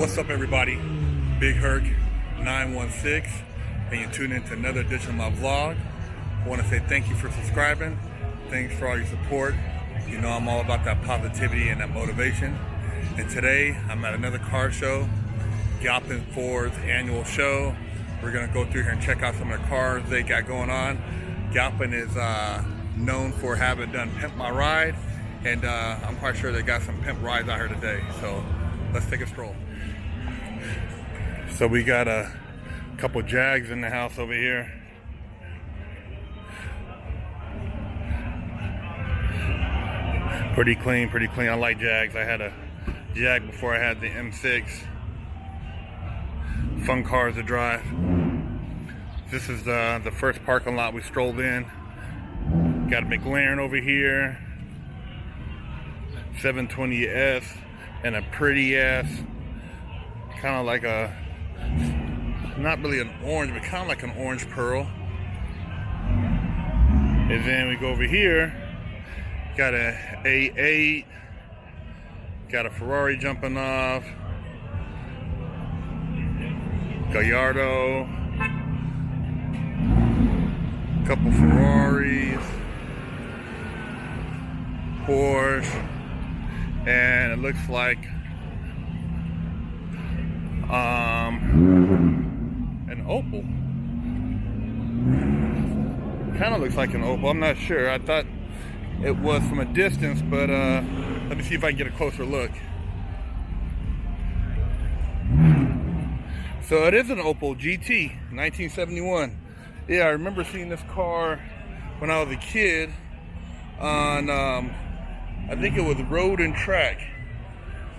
What's up, everybody? Big Herc 916, and you tune into another edition of my vlog. I want to say thank you for subscribing. Thanks for all your support. You know I'm all about that positivity and that motivation. And today I'm at another car show, Galpin Ford's annual show. We're gonna go through here and check out some of the cars they got going on. Galpin is known for having done Pimp My Ride, and I'm quite sure they got some pimp rides out here today. So let's take a stroll. So we got a couple Jags in the house over here. Pretty clean, pretty clean. I like Jags. I had a Jag before I had the M6. Fun cars to drive. This is the first parking lot we strolled in. Got a McLaren over here. 720S and a pretty ass, kind of like a, not really an orange, but kind of like an orange pearl. And then we go over here, got a A8, got a Ferrari jumping off, Gallardo, couple Ferraris, Porsche, and it looks like an Opel. Kind of looks like an Opel. I'm not sure. I thought it was from a distance, but let me see if I can get a closer look. So it is an Opel GT 1971. Yeah, I remember seeing this car when I was a kid on I think it was Road and Track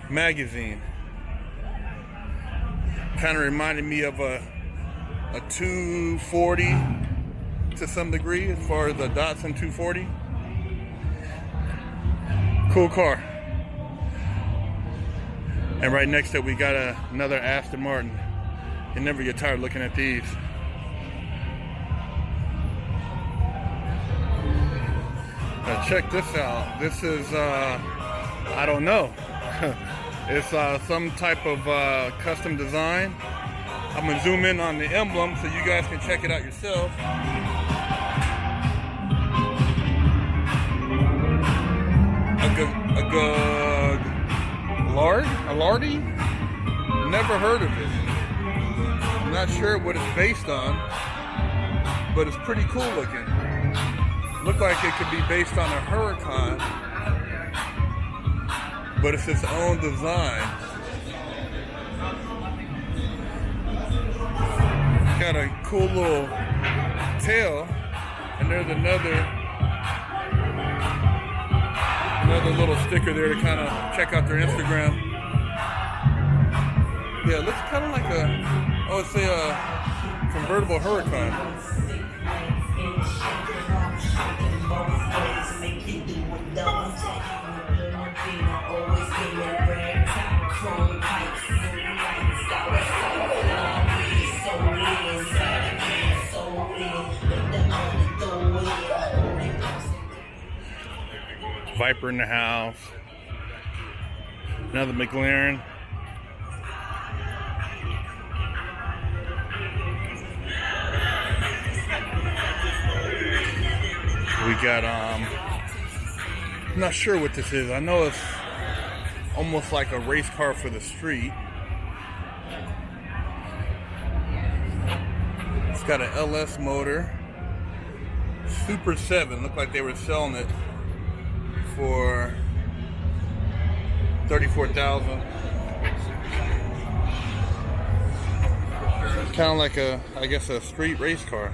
magazine. Kind of reminded me of a 240 to some degree, as far as the Datsun 240. Cool car. And right next to it we got another Aston Martin. You never get tired looking at these. Now check this out. This is, I don't know. It's some type of custom design. I'm gonna zoom in on the emblem so you guys can check it out yourself. A Lardy? Never heard of it. I'm not sure what it's based on, but it's pretty cool looking. Look like it could be based on a Huracan, but it's its own design. It's got a cool little tail, and there's another little sticker there to kind of check out their Instagram. Yeah, it looks kind of like I would say a convertible Huracan. Viper in the house. Another McLaren. We got I'm not sure what this is. I know it's almost like a race car for the street. It's got an LS motor. Super 7. Looked like they were selling it for $34,000. Kind of like I guess a street race car.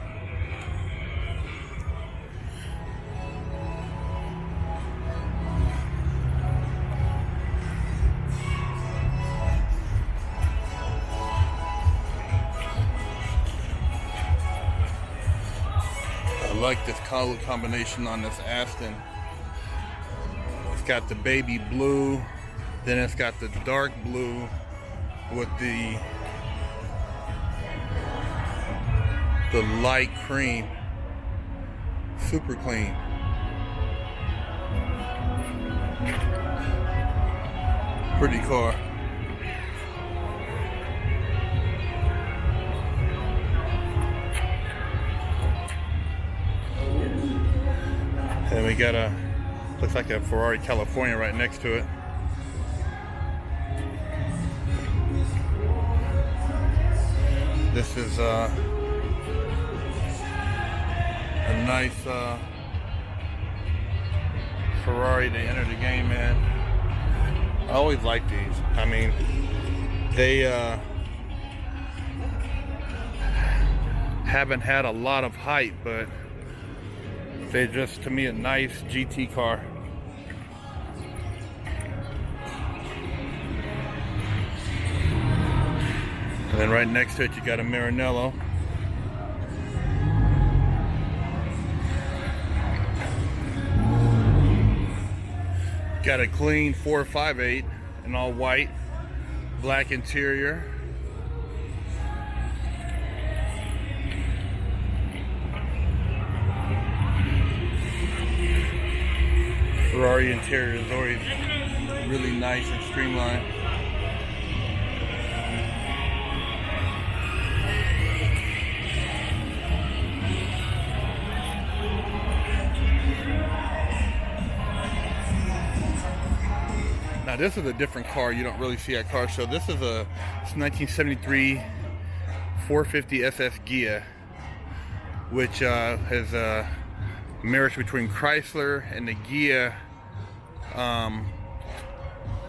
I like this color combination on this Aston. It's got the baby blue, then it's got the dark blue with the light cream. Super clean. Pretty car. we got a, looks like a Ferrari California right next to it. This is a nice Ferrari to enter the game, man. I always like these. I mean, they haven't had a lot of hype, but they're just, to me, a nice GT car. And then right next to it, you got a Maranello. Got a clean 458 in all white, black interior. Ferrari interior is always really nice and streamlined. Now this is a different car. You don't really see at car show. This is a 1973 450 SS Ghia, which is a marriage between Chrysler and the Ghia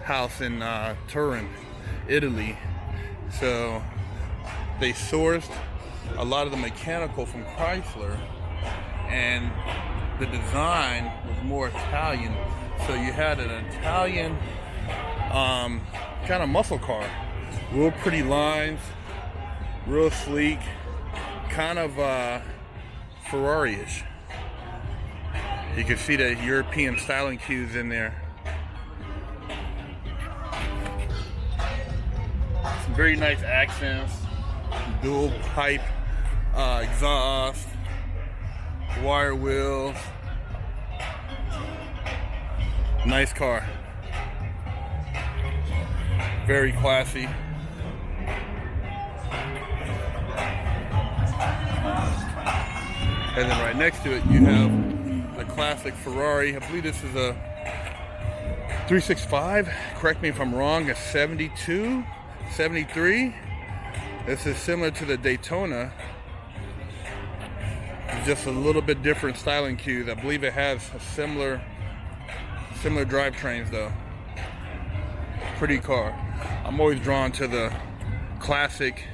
house in Turin, Italy. So they sourced a lot of the mechanical from Chrysler, and the design was more Italian. So you had an Italian kind of muscle car, real pretty lines, real sleek, kind of Ferrari-ish. You can see the European styling cues in there. Some very nice accents, dual pipe exhaust, wire wheels. Nice car. Very classy. And then right next to it, you have the classic Ferrari. I believe this is a 365. Correct me if I'm wrong. A 72, 73. This is similar to the Daytona. Just a little bit different styling cues. I believe it has a similar drivetrains though. Pretty car. I'm always drawn to the classic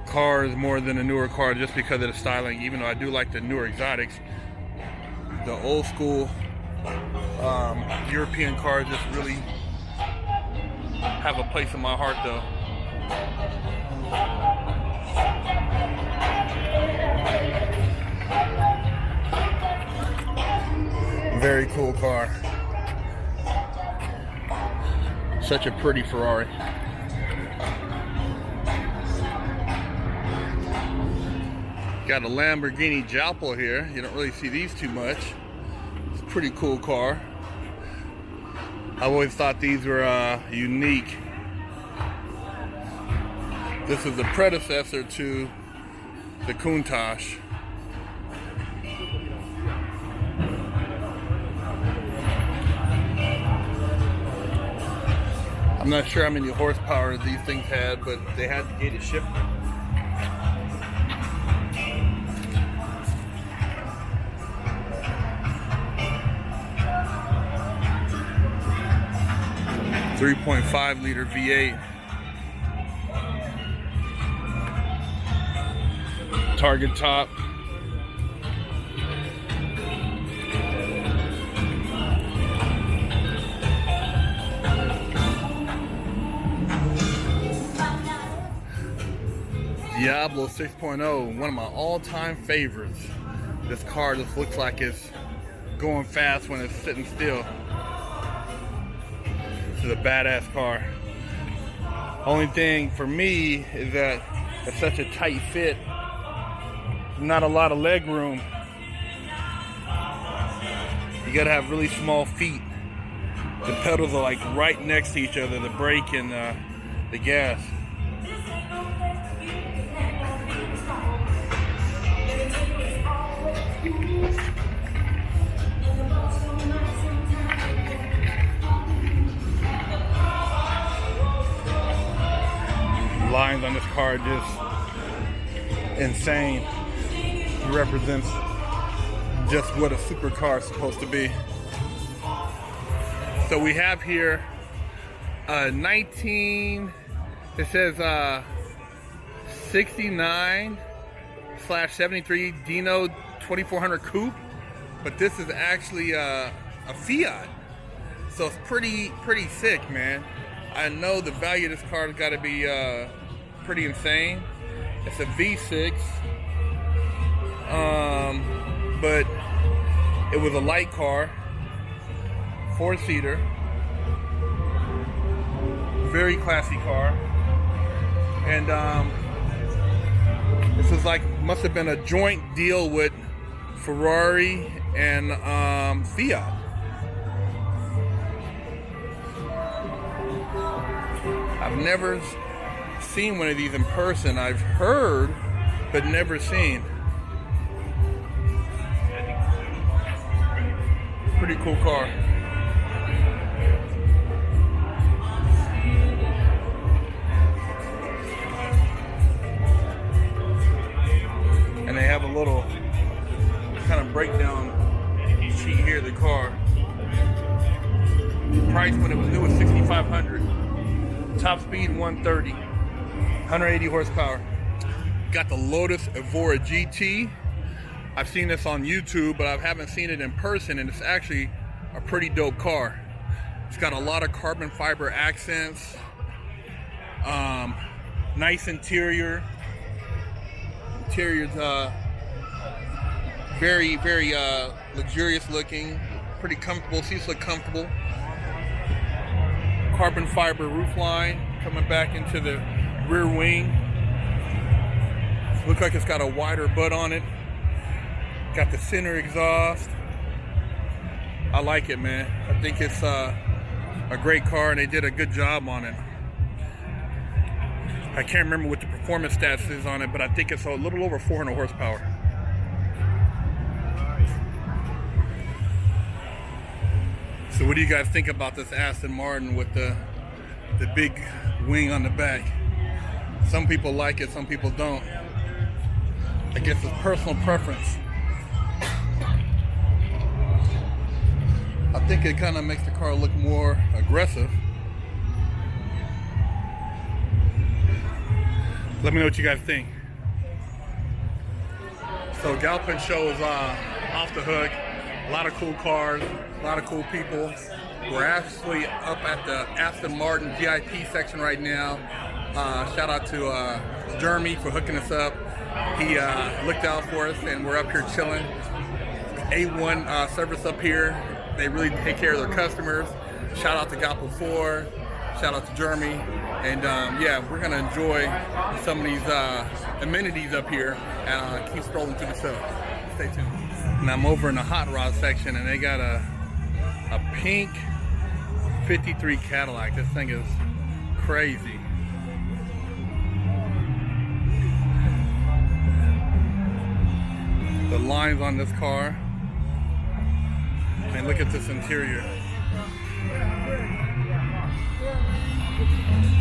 cars more than the newer car, just because of the styling. Even though I do like the newer exotics, the old school European cars just really have a place in my heart though. Very cool car. Such a pretty Ferrari. Got a Lamborghini Galpin here. You don't really see these too much. It's a pretty cool car. I always thought these were unique. This is the predecessor to the Countach. I'm not sure how many horsepower these things had, but they had the gated shifter. .5 liter V8. Target top. Diablo 6.0, one of my all-time favorites. This car just looks like it's going fast when it's sitting still. This is a badass car. Only thing for me is that it's such a tight fit. Not a lot of leg room. You gotta have really small feet. The pedals are like right next to each other, the brake and the gas. lines on this car are just insane. It represents just what a supercar is supposed to be. So we have here a 19, it says 69/73 Dino 2400 Coupe, but this is actually a Fiat. So it's pretty sick, man. I know the value of this car has got to be pretty insane. It's a V6, but it was a light car, 4-seater, very classy car, and this is like, must have been a joint deal with Ferrari and Fiat. I've never seen one of these in person. I've heard, but never seen. Pretty cool car. And they have a little kind of breakdown sheet here of the car. The price when it was new was $6,500. Top speed 130, 180 horsepower. Got the Lotus Evora GT. I've seen this on YouTube, but I haven't seen it in person, and it's actually a pretty dope car. It's got a lot of carbon fiber accents, nice interior. Interior's very luxurious looking, pretty comfortable. Seats look comfortable. Carbon fiber roof line coming back into the rear wing. Looks like it's got a wider butt on it. Got the center exhaust. I like it, man. I think it's a great car, and they did a good job on it. I can't remember what the performance stats is on it, but I think it's a little over 400 horsepower. So what do you guys think about this Aston Martin with the big wing on the back? Some people like it, some people don't. I guess it's personal preference. I think it kind of makes the car look more aggressive. Let me know what you guys think. So Galpin show is off the hook. A lot of cool cars, a lot of cool people. We're actually up at the Aston Martin VIP section right now. Shout out to Jeremy for hooking us up. He looked out for us, and we're up here chilling. A1 service up here. They really take care of their customers. Shout out to Galpin 4. Shout out to Jeremy. And yeah, we're gonna enjoy some of these amenities up here and keep scrolling through the show. Stay tuned. And I'm over in the hot rod section, and they got a pink 53 Cadillac. This thing is crazy. The lines on this car. And look at this interior.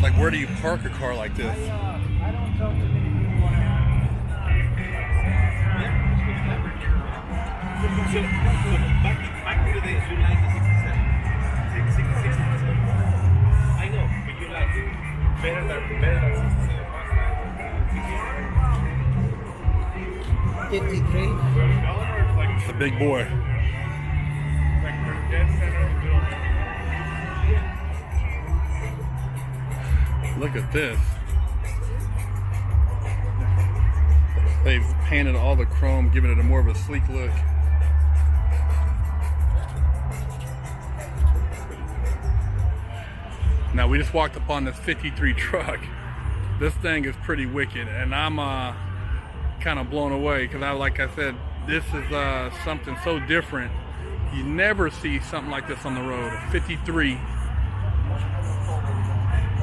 Like, where do you park a car like this? Back to the days, you like the 67. I know, but you like it better than 67. 53. It's a big boy. Look at this. They've painted all the chrome, giving it a more of a sleek look. Now we just walked upon this 53 truck. This thing is pretty wicked, and I'm kind of blown away because like I said, this is something so different. You never see something like this on the road. A 53.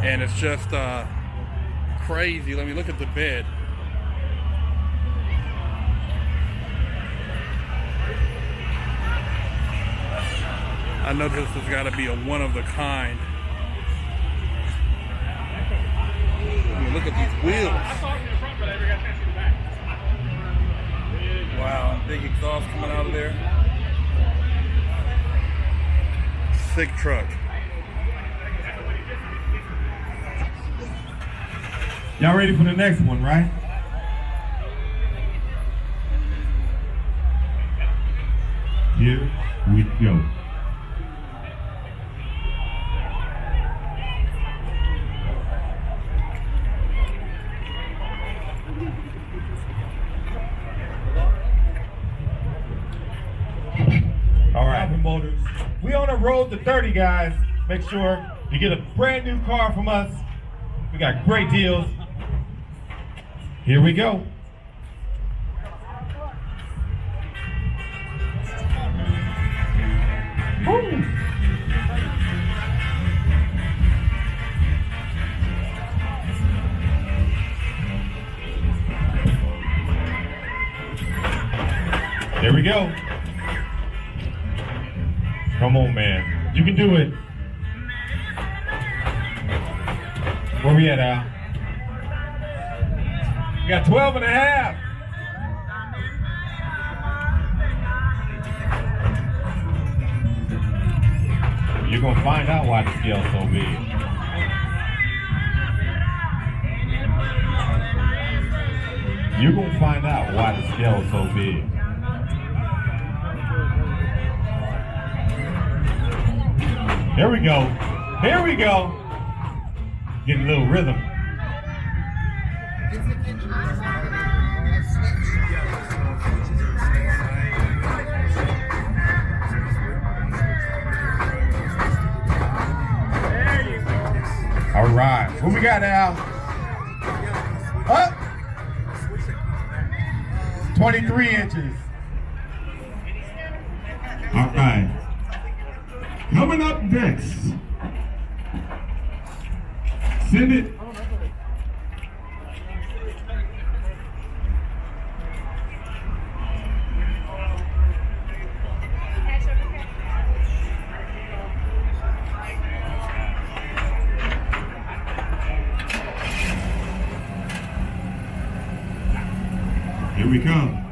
And it's just crazy. Let me look at the bed. I know this has got to be a one of a kind. I mean, look at these wheels. Wow, big exhaust coming out of there. Sick truck. Y'all ready for the next one, right? Here we go. All right, promoters. We on the road to 30, guys. Make sure you get a brand new car from us. We got great deals. Here we go. Woo. There we go. Come on, man. You can do it. Where we at, Al? You got 12 and a half. You're going to find out why the scale's so big. You're going to find out why the scale is so big. There we go. Here we go. Getting a little rhythm. All right. What we got now? Up. 23 inches. All right. Coming up next. Send it. Here we come.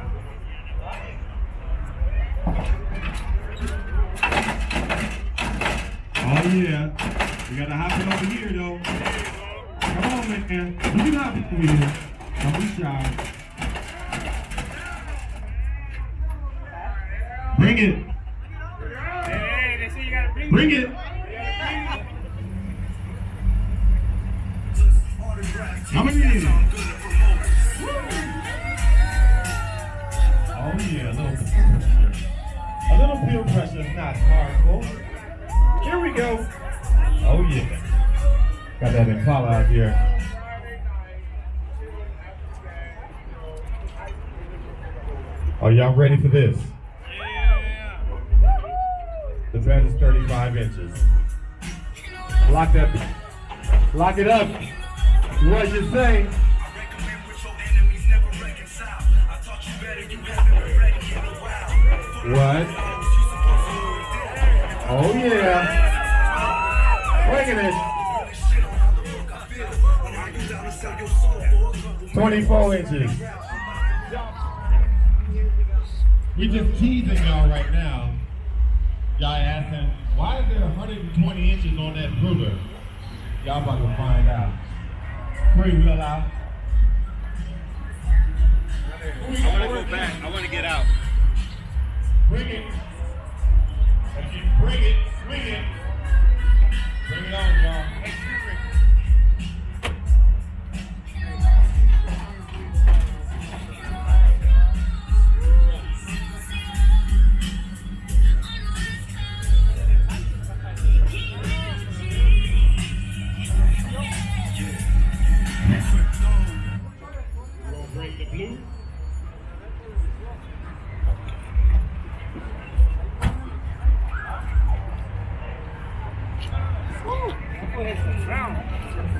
Oh yeah, we gotta hop it over here though. Come on, man. You can hop it over here. Don't be shy. Bring it. Hey, they say you gotta Bring it. How many is it? Oh yeah, a little peer pressure is not harmful. Here we go. Oh yeah. Got that Impala out here. Are y'all ready for this? Yeah. The bed is 35 inches. Lock that. Lock it up. What you say? What? Oh yeah. Bringing it. 24 inches. We just teasing y'all right now. Y'all asking, why is there 120 inches on that ruler? Y'all about to find out. Free wheel out. I want to go back. I want to get out. Bring it. Bring it. Swing it. Bring it on, y'all. We'll bring the blue.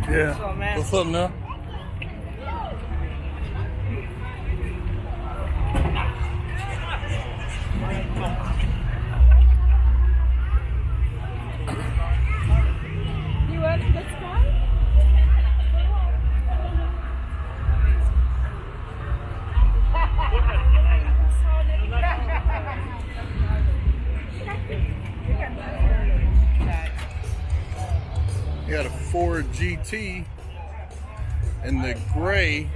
Yeah. What's up now? You want this one? GT in the gray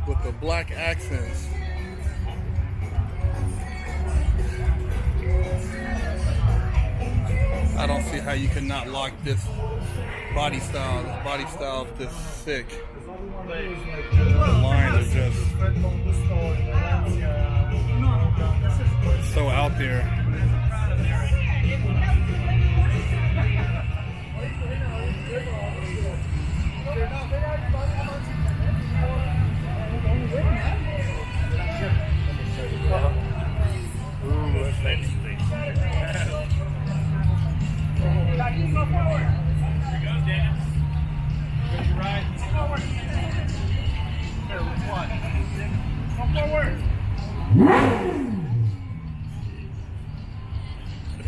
with the black accents. I don't see how you cannot lock this body style. This body style is just sick. The lines are just so out there.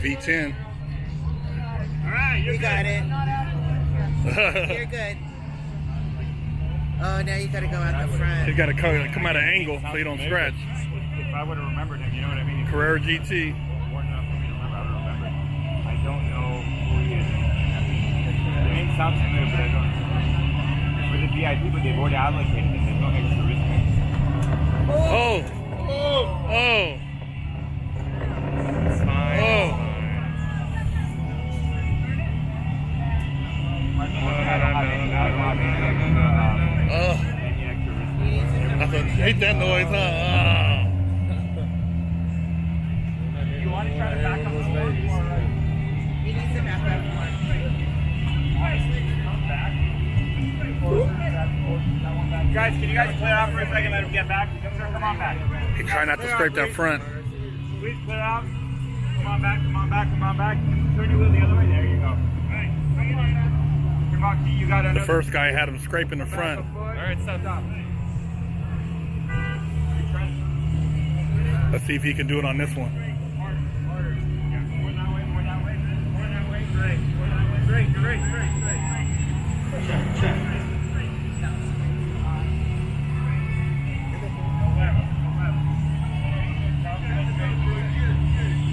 V10. All right, You got it. You're good. Oh, now you gotta go out the front. You gotta come at an angle so you don't scratch. If I would have remembered him, you know what I mean? Carrera GT. More enough for me to remember, I would remember. I don't know who he is. The name sounds familiar, but I don't know. For the VIP, but they've already allocated it. There's no extra risk. Oh! Oh! It's fine. Oh! Oh! I hate that noise, huh? You want to try to back up the wall? He needs to back up more. Guys, can you guys clear out for a second? Let him get back. Sir, come on back. Hey, try not to scrape that front. Please clear out. Come on back, come on back, come on back. Turn your wheel the other way. There you go. Hey, come on, you got The first guy had him scraping the front. Alright, stop. Let's see if he can do it on this one. Harder. Yeah, more that way. Great. More that way. Great. Check.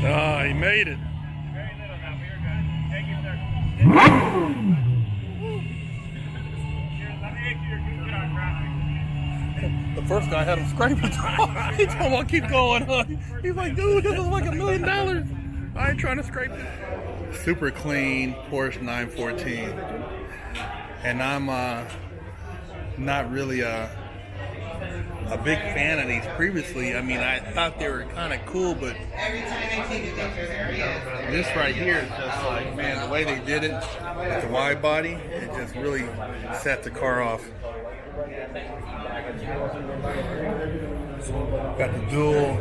Ah, he made it. Very little now, we are good. Thank you, sir. Here, let me make sure you're good on traffic. The first guy had him scraping. He told him I'll keep going. He's like, dude, this is like $1 million. I ain't trying to scrape this. Super clean Porsche 914. And I'm not really a big fan of these previously. I mean, I thought they were kind of cool, but this right here is just like, man, the way they did it with the wide body, it just really set the car off. Got the dual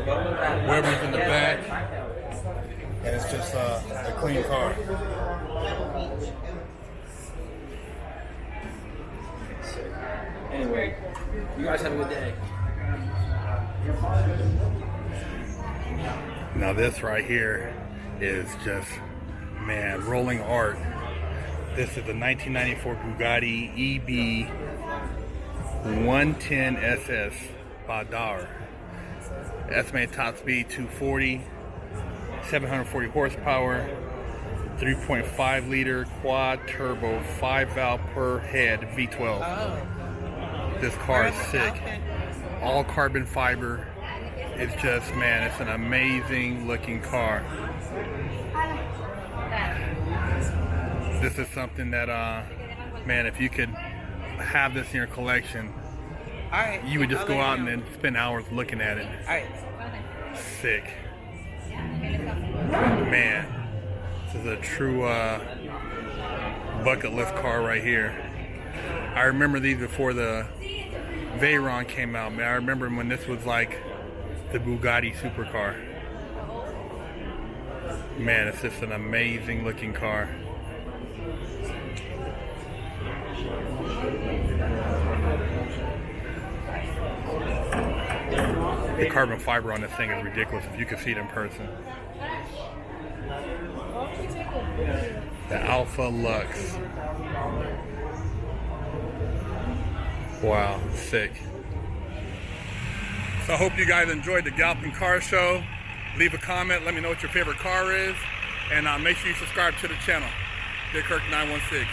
Webers in the back, and it's just a clean car. Anyway, you guys have a good day. Now this right here is just, man, rolling art. This is a 1994 Bugatti EB 110 SS by Dar. Estimated top speed 240, 740 horsepower, 3.5 liter quad turbo 5 valve per head V12. This car is sick. All carbon fiber. It's just, man, it's an amazing looking car. This is something that, man, if you could have this in your collection, you would just go out and then spend hours looking at it. Sick. Man, this is a true bucket list car right here. I remember these before the Veyron came out, man. I remember when this was like the Bugatti supercar. Man, it's just an amazing looking car. The carbon fiber on this thing is ridiculous if you could see it in person. The Alpha Lux. Wow, sick. So I hope you guys enjoyed the Galpin Car Show. Leave a comment, let me know what your favorite car is, and make sure you subscribe to the channel. Big Kirk 916.